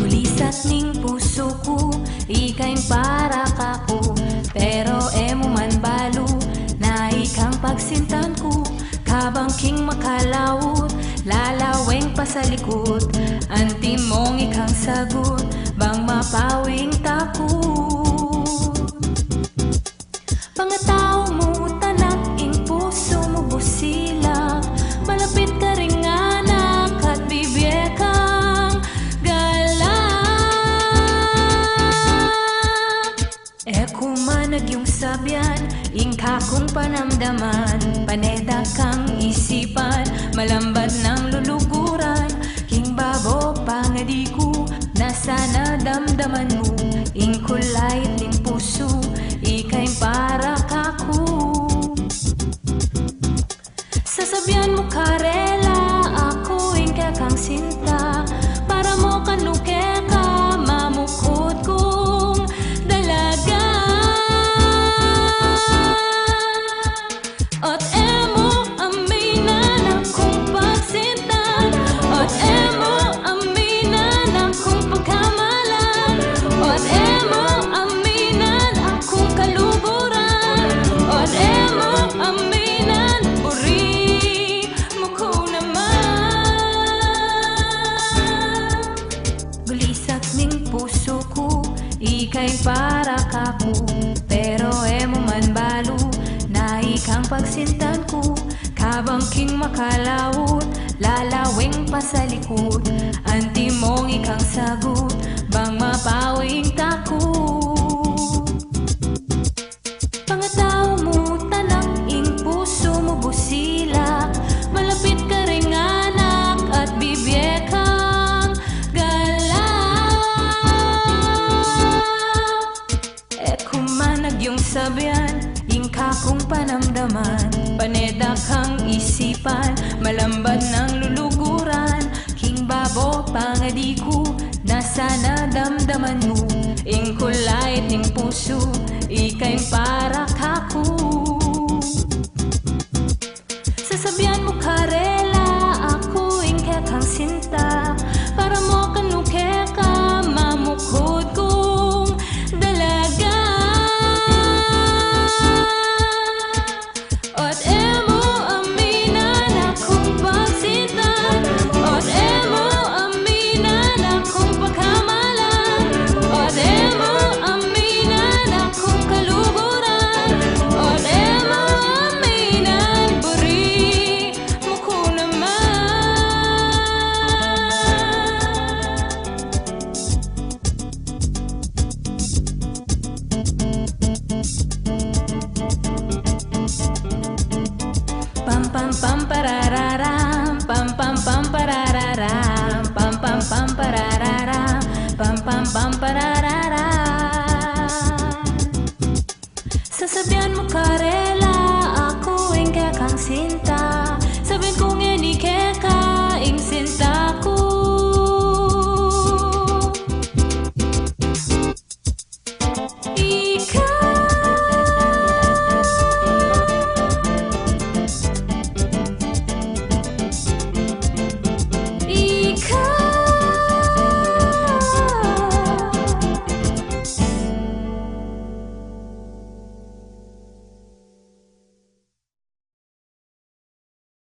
Ulisat ning puso ko, ika'y para kako. Pero emo man balo, na ikang pagsintan ko. Kabangking makalawot, lalaweng pa sa likod. Anti mong ikang sagot, bang mapawing takot. Pangatao mo, tanak, ing puso mo busilak. Malapit ka rin anak at bibye kang galak. Kumanag yung sabyan, ingka kong panamdaman. Paneda kang isipan, malambad ng luluguran. King babo pangadi ko, nasa nadamdaman mo. Ingkulay ting puso, ika'y para kako. Sasabyan mo karela, ako ingka kang sinta. Para mo kanuke ka, mamukod kong dalaga. At emo aminan akong pagsinta. At emo aminan akong pagkamalan. At emo aminan akong kaluburan. At emo aminan puri mo ko naman. Gulisak ning puso ko, ika'y para kako. Pero emo man balo, na ikang pagsintan ko. Kabangking makalawot, lalawing pa sa likod. Anti mong ikang sagot, bang mapawing takot. Pangatao mo, tanak, ing puso mo busilak. Malapit ka rin anak at bibye kang galak. Kumanag yung sabyan, ingka kong panamdaman. Paneda kang isipan, malambad ng luluguran. King babo pangadi ko, nasa nadamdaman mo. Ingkulay ting puso, ika'y para kako. Sasabyan mo karela, ako ingka kang sinta. Para mo kanuke ka, mamukod kong dalaga. At emo aminan akong pagsinta. At emo aminan akong pagkamalan. At emo aminan akong kaluburan. At emo aminan puri mo ko naman. Pam pam pam parararam, pam pam pam parararam, pam pam pam parararam, pam pam pam parararam. Sasabyan mo kare